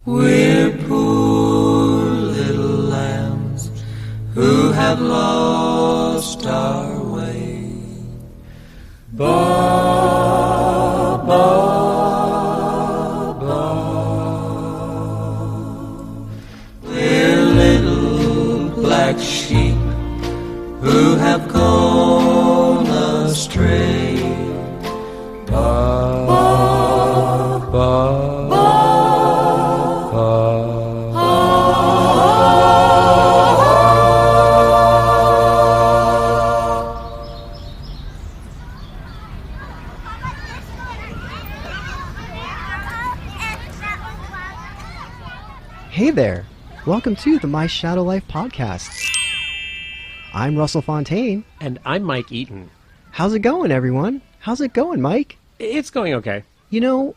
We're poor little lambs who have lost our way. Ba, ba, ba. We're little black sheep who have gone astray. Ba, ba, ba. Hey there! Welcome to the My Shadow Life podcast. I'm Russell Fontaine. And I'm Mike Eaton. How's it going, everyone? How's it going, Mike? It's going okay. You know,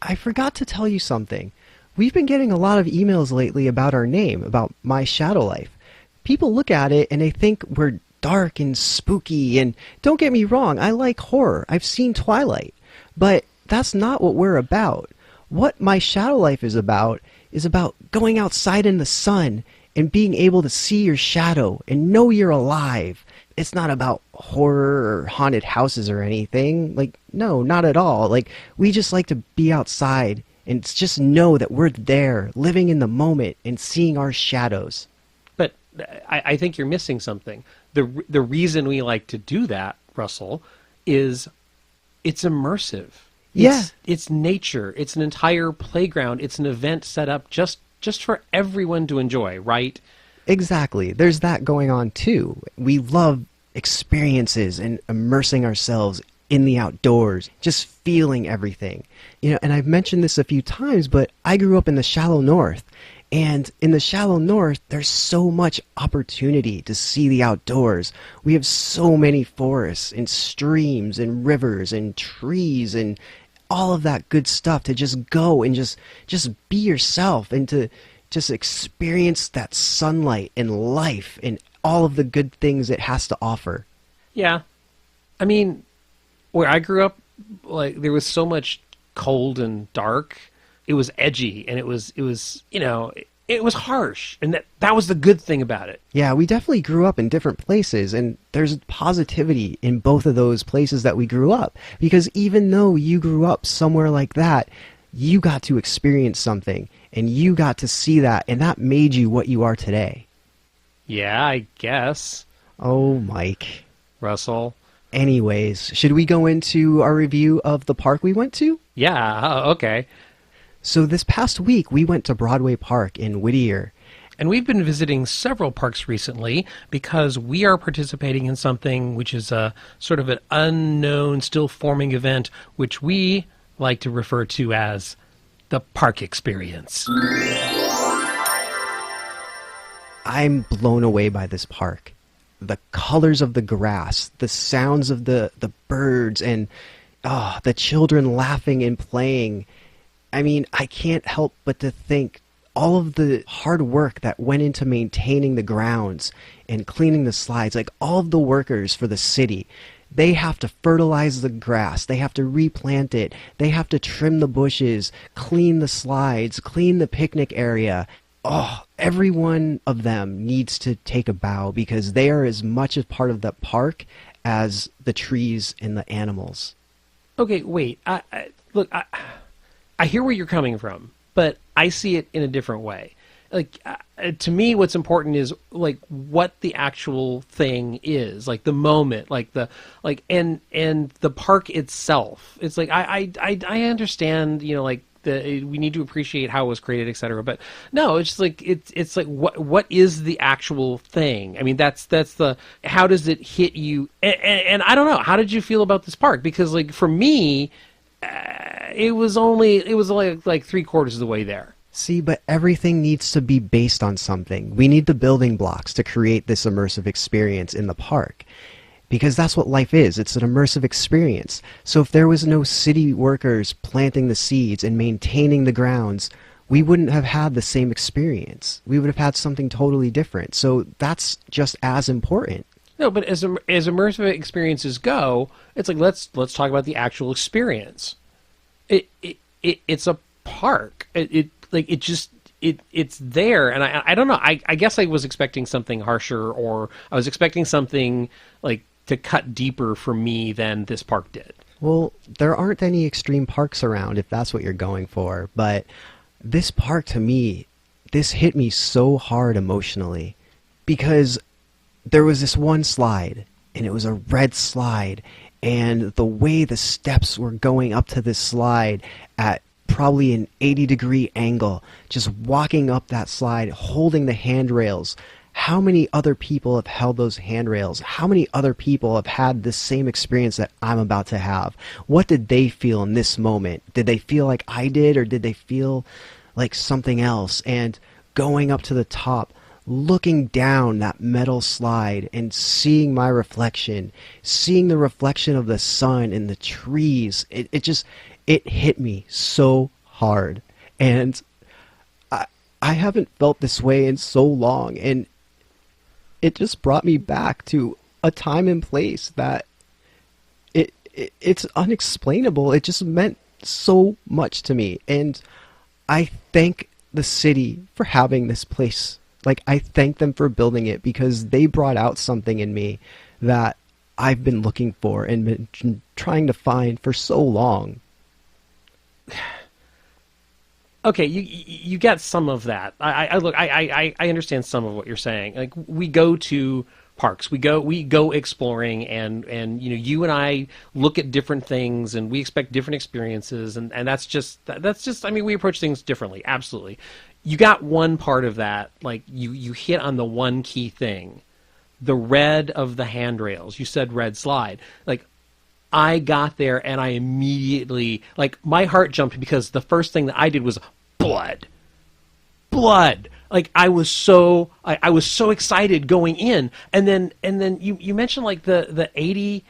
I forgot to tell you something. We've been getting a lot of emails lately about our name, about My Shadow Life. People look at it and they think we're dark and spooky, and don't get me wrong, I like horror. I've seen Twilight. But that's not what we're about. What My Shadow Life is about going outside in the sun and being able to see your shadow and know you're alive. It's not about horror or haunted houses or anything. Like, no, not at all. Like, we just like to be outside and just know that we're there, living in the moment and seeing our shadows. But I think you're missing something. The reason we like to do that, Russell, is it's immersive. Yeah. It's nature. It's an entire playground. It's an event set up just for everyone to enjoy, right? Exactly. There's that going on too. We love experiences and immersing ourselves in the outdoors, just feeling everything. You know, and I've mentioned this a few times, but I grew up in the shallow north. And in the shallow north, there's so much opportunity to see the outdoors. We have so many forests and streams and rivers and trees and all of that good stuff to just go and just be yourself and to just experience that sunlight and life and all of the good things it has to offer. Yeah. I mean, where I grew up, like, there was so much cold and dark. It was edgy, and it was you know, it was harsh, and that was the good thing about it. Yeah, we definitely grew up in different places, and there's positivity in both of those places that we grew up. Because even though you grew up somewhere like that, you got to experience something, and you got to see that, and that made you what you are today. Yeah, I guess. Oh, Mike. Russell. Anyways, should we go into our review of the park we went to? Yeah, okay. So this past week, we went to Broadway Park in Whittier. And we've been visiting several parks recently because we are participating in something which is a sort of an unknown, still forming event, which we like to refer to as the park experience. I'm blown away by this park. The colors of the grass, the sounds of the birds, and the children laughing and playing. I mean, I can't help but to think all of the hard work that went into maintaining the grounds and cleaning the slides, like all of the workers for the city, they have to fertilize the grass, they have to replant it, they have to trim the bushes, clean the slides, clean the picnic area. Oh, every one of them needs to take a bow because they are as much a part of the park as the trees and the animals. Okay, wait. Look, I hear where you're coming from, but I see it in a different way. Like, to me, what's important is like what the actual thing is, like the moment, and the park itself. It's like I understand, you know, like we need to appreciate how it was created, etc. But no, it's like it's like what is the actual thing? I mean, that's the how does it hit you? And I don't know. How did you feel about this park? Because like for me. It was like 3/4 of the way there. See, but everything needs to be based on something. We need the building blocks to create this immersive experience in the park. Because that's what life is. It's an immersive experience. So if there was no city workers planting the seeds and maintaining the grounds, we wouldn't have had the same experience. We would have had something totally different. So that's just as important. No, but as immersive experiences go, it's like let's talk about the actual experience. It's a park. It like it just it's there, and I don't know. I guess I was expecting something harsher, or I was expecting something like to cut deeper for me than this park did. Well, there aren't any extreme parks around if that's what you're going for, but this park to me, this hit me so hard emotionally because there was this one slide and it was a red slide, and the way the steps were going up to this slide at probably an 80-degree angle, just walking up that slide, holding the handrails. How many other people have held those handrails? How many other people have had this same experience that I'm about to have? What did they feel in this moment? Did they feel like I did, or did they feel like something else? And going up to the top, looking down that metal slide and seeing my reflection, seeing the reflection of the sun and the trees, it hit me so hard. And I haven't felt this way in so long, and it just brought me back to a time and place that it's unexplainable. It just meant so much to me, and I thank the city for having this place. Like, I thank them for building it, because they brought out something in me that I've been looking for and been trying to find for so long. Okay, you get some of that. I understand some of what you're saying. Like, we go to parks, we go exploring, and you and I look at different things, and we expect different experiences, and that's just I mean, we approach things differently. Absolutely. You got one part of that, like you hit on the one key thing, the red of the handrails. You said red slide. Like, I got there and I immediately, like, my heart jumped, because the first thing that I did was blood. Like, I was so excited going in, and then you mentioned like the 80,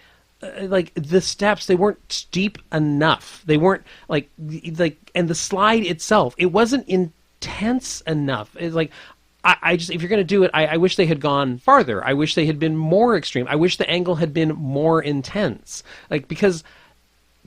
like the steps, they weren't steep enough. They weren't like, and the slide itself, it wasn't intense enough. It's like, I just, if you're going to do it, I wish they had gone farther. I wish they had been more extreme. I wish the angle had been more intense. Like, because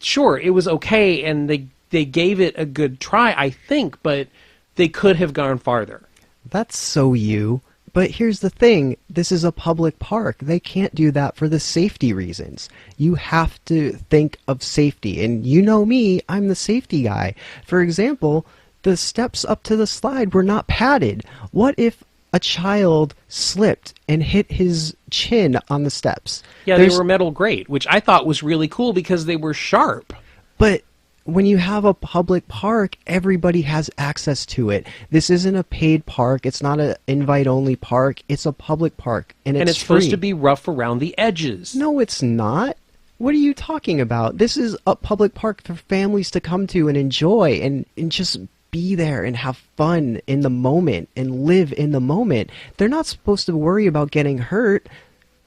sure, it was okay, and they gave it a good try, I think, but they could have gone farther. That's so you. But here's the thing. This is a public park. They can't do that for the safety reasons. You have to think of safety. And you know me, I'm the safety guy. For example, the steps up to the slide were not padded. What if a child slipped and hit his chin on the steps? Yeah, they were metal grate, which I thought was really cool because they were sharp. But when you have a public park, everybody has access to it. This isn't a paid park. It's not an invite-only park. It's a public park, and it's free. Supposed to be rough around the edges. No, it's not. What are you talking about? This is a public park for families to come to and enjoy and just be there and have fun in the moment and live in the moment. They're not supposed to worry about getting hurt.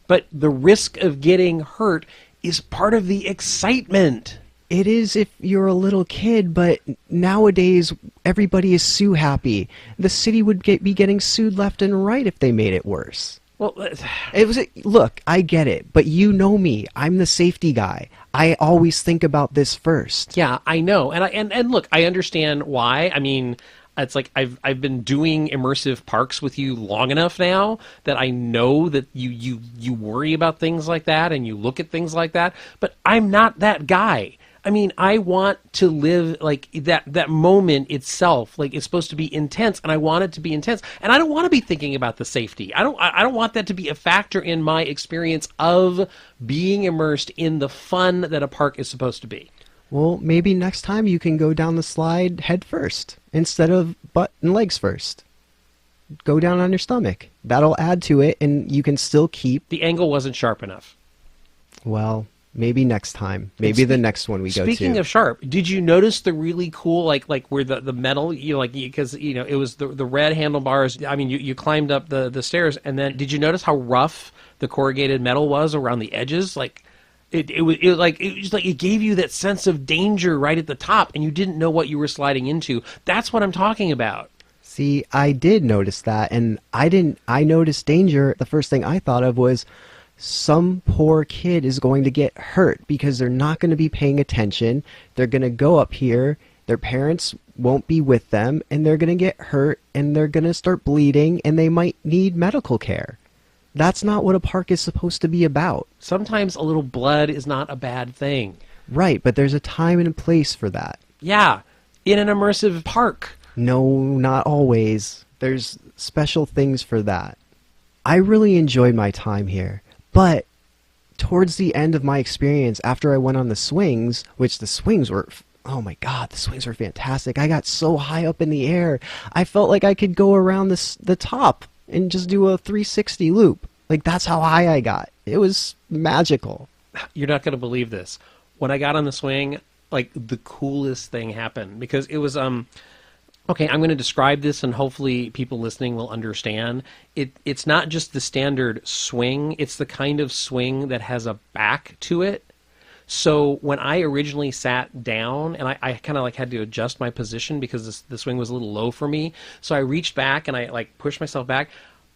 But the risk of getting hurt is part of the excitement. It is if you're a little kid, but nowadays everybody is sue happy. The city would be getting sued left and right if they made it worse. Well, Look, I get it, but you know me. I'm the safety guy. I always think about this first. yeah, I know, and look, I understand why. I mean, it's like I've been doing immersive parks with you long enough now that I know that you worry about things like that and you look at things like that. But I'm not that guy. I mean, I want to live like that moment itself. Like, it's supposed to be intense, and I want it to be intense. And I don't want to be thinking about the safety. I don't want that to be a factor in my experience of being immersed in the fun that a park is supposed to be. Well, maybe next time you can go down the slide head first instead of butt and legs first. Go down on your stomach. That'll add to it, and you can still keep... The angle wasn't sharp enough. Well, maybe next time. Maybe the next one we go to. Speaking of sharp, did you notice the really cool, like where the metal, because it was the red handlebars. I mean, you climbed up the stairs, and then did you notice how rough the corrugated metal was around the edges? Like, it gave you that sense of danger right at the top, and you didn't know what you were sliding into. That's what I'm talking about. See, I did notice that, and I noticed danger. The first thing I thought of was some poor kid is going to get hurt because they're not going to be paying attention. They're going to go up here Their parents won't be with them, and they're going to get hurt, and they're going to start bleeding, and they might need medical care. That's not what a park is supposed to be about. Sometimes a little blood is not a bad thing. Right, but there's a time and a place for that. Yeah, in an immersive park. No, not always. There's special things for that. I really enjoyed my time here, but towards the end of my experience, after I went on the swings, which the swings were, oh my God, the swings were fantastic. I got so high up in the air, I felt like I could go around the top and just do a 360 loop. Like, that's how high I got. It was magical. You're not going to believe this. When I got on the swing, like, the coolest thing happened, because it was okay, I'm going to describe this, and hopefully people listening will understand. It's not just the standard swing, it's the kind of swing that has a back to it. So when I originally sat down, and I kind of like had to adjust my position because the swing was a little low for me, so I reached back and I like pushed myself back.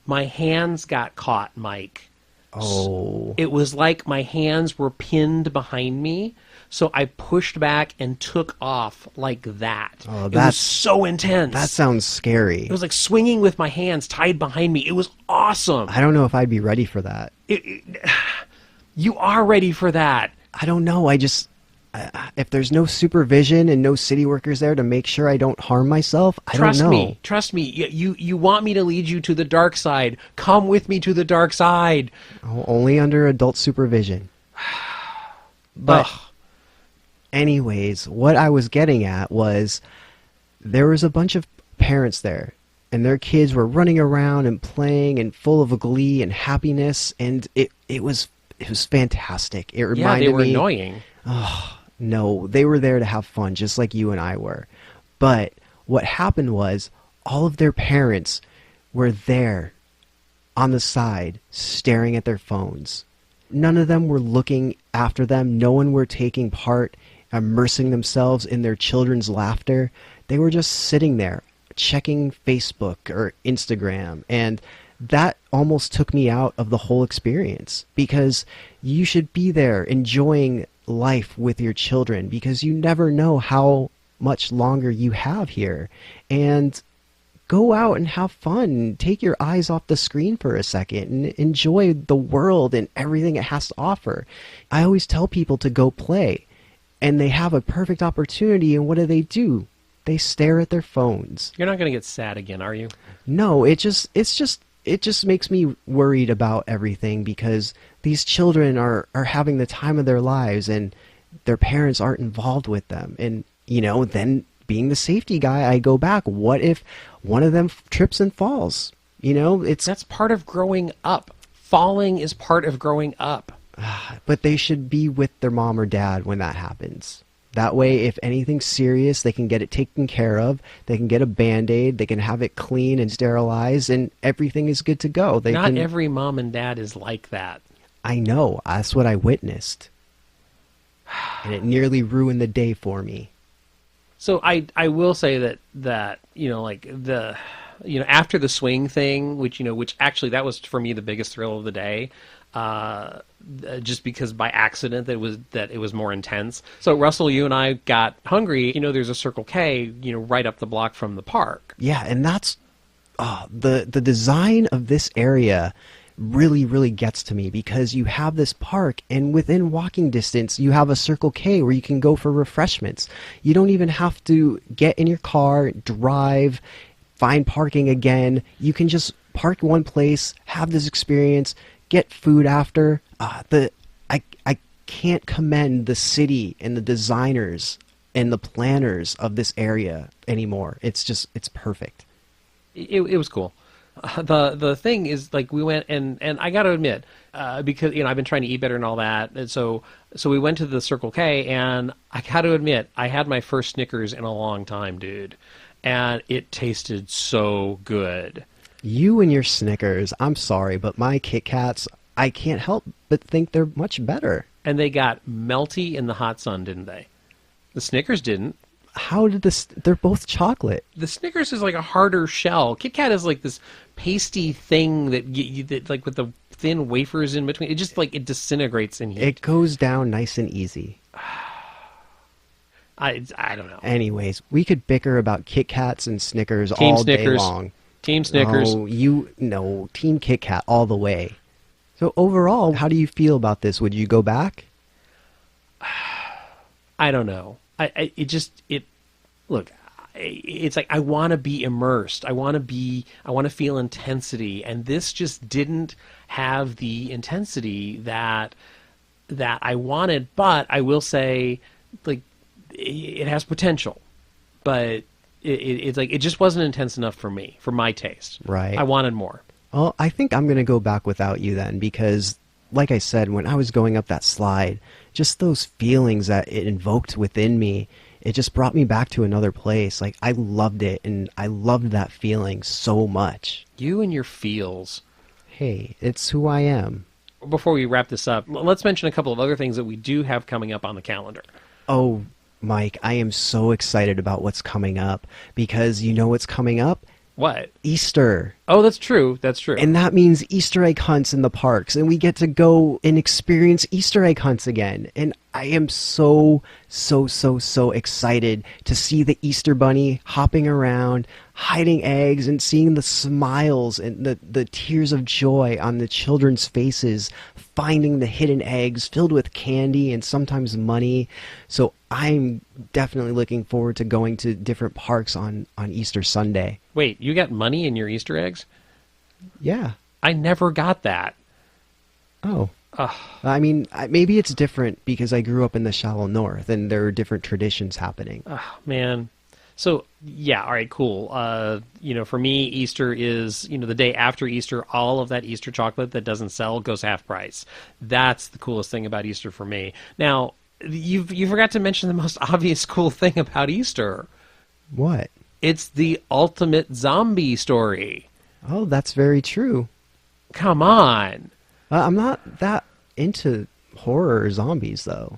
My hands got caught, Mike. Oh. It was like my hands were pinned behind me, so I pushed back and took off like that. Oh, it was that's- so intense. That sounds scary. It was like swinging with my hands tied behind me. It was awesome. I don't know if I'd be ready for that. You are ready for that. I don't know. If there's no supervision and no city workers there to make sure I don't harm myself, I don't know. Trust me. You want me to lead you to the dark side. Come with me to the dark side. Oh, only under adult supervision. But Ugh. anyways, what I was getting at was there was a bunch of parents there, and their kids were running around and playing and full of glee and happiness, and it was fantastic. It reminded Yeah, they were me, annoying. No, they were there to have fun, just like you and I were. But what happened was all of their parents were there on the side, staring at their phones. None of them were looking after them. No one were taking part, immersing themselves in their children's laughter. They were just sitting there, checking Facebook or Instagram, and that almost took me out of the whole experience, because you should be there enjoying life with your children, because you never know how much longer you have here. And go out and have fun. Take your eyes off the screen for a second and enjoy the world and everything it has to offer. I always tell people to go play, and they have a perfect opportunity, and what do? They stare at their phones. You're not going to get sad again, are you? No, it just makes me worried about everything, because these children are having the time of their lives, and their parents aren't involved with them. And, then being the safety guy, I go back. What if one of them trips and falls? That's part of growing up. Falling is part of growing up. But they should be with their mom or dad when that happens. That way, if anything's serious, they can get it taken care of. They can get a Band-Aid. They can have it clean and sterilized, and everything is good to go. Not every mom and dad is like that. I know. That's what I witnessed. And it nearly ruined the day for me. So I will say that after the swing thing, which actually that was for me the biggest thrill of the day. Just because by accident that it was more intense. So Russell, you and I got hungry. There's a Circle K, right up the block from the park. Yeah, and that's the design of this area really, really gets to me, because you have this park, and within walking distance you have a Circle K where you can go for refreshments. You don't even have to get in your car, drive, find parking again. You can just park one place, have this experience, get food after. I can't commend the city and the designers and the planners of this area anymore. It's perfect. It was cool. The thing is, like, we went and I got to admit, because I've been trying to eat better and all that, and so we went to the Circle K, and I got to admit, I had my first Snickers in a long time, dude, and it tasted so good. You and your Snickers, I'm sorry, but my Kit Kats, I can't help but think they're much better. And they got melty in the hot sun, didn't they? The Snickers didn't. How did this? They're both chocolate. The Snickers is like a harder shell. Kit Kat is like this pasty thing that like with the thin wafers in between. It just like it disintegrates in heat. It goes down nice and easy. I don't know. Anyways, we could bicker about Kit Kats and Snickers Team all day Snickers. long. Team Snickers. No, Team Kit Kat all the way. So overall, how do you feel about this? Would you go back? I don't know. Look, it's like I want to be immersed. I want to feel intensity, and this just didn't have the intensity that I wanted. But I will say, like, it has potential, but it's like it just wasn't intense enough for me, for my taste. Right. I wanted more. Well, I think I'm going to go back without you then, because like I said, when I was going up that slide, just those feelings that it invoked within me, it just brought me back to another place. Like, I loved it, and I loved that feeling so much. You and your feels. Hey, it's who I am. Before we wrap this up, let's mention a couple of other things that we do have coming up on the calendar. Oh, Mike, I am so excited about what's coming up, because you know what's coming up? What? Easter. Oh, that's true. That's true. And that means Easter egg hunts in the parks, and we get to go and experience Easter egg hunts again. And I am so excited to see the Easter Bunny hopping around, hiding eggs, and seeing the smiles and the tears of joy on the children's faces, finding the hidden eggs filled with candy and sometimes money. So I'm definitely looking forward to going to different parks on Easter Sunday. Wait, you got money in your Easter eggs? Yeah. I never got that. Oh. Ugh. I mean, maybe it's different because I grew up in the shallow north and there are different traditions happening. Oh, man. So, yeah, all right, cool. For me, Easter is, the day after Easter, all of that Easter chocolate that doesn't sell goes half price. That's the coolest thing about Easter for me. Now, you forgot to mention the most obvious cool thing about Easter. What? It's the ultimate zombie story. Oh, that's very true. Come on. I'm not that into horror or zombies, though.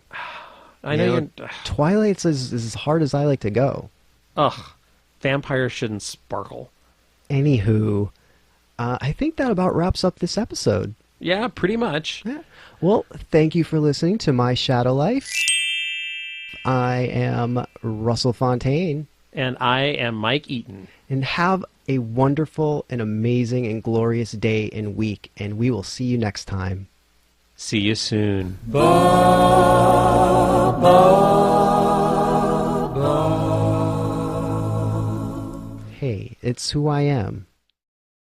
I know you're... Twilight's is as hard as I like to go. Ugh. Vampires shouldn't sparkle. Anywho, I think that about wraps up this episode. Yeah, pretty much. Yeah. Well, thank you for listening to My Shadow Life. I am Russell Fontaine. And I am Mike Eaton. And have a wonderful and amazing and glorious day and week. And we will see you next time. See you soon. Hey, it's who I am.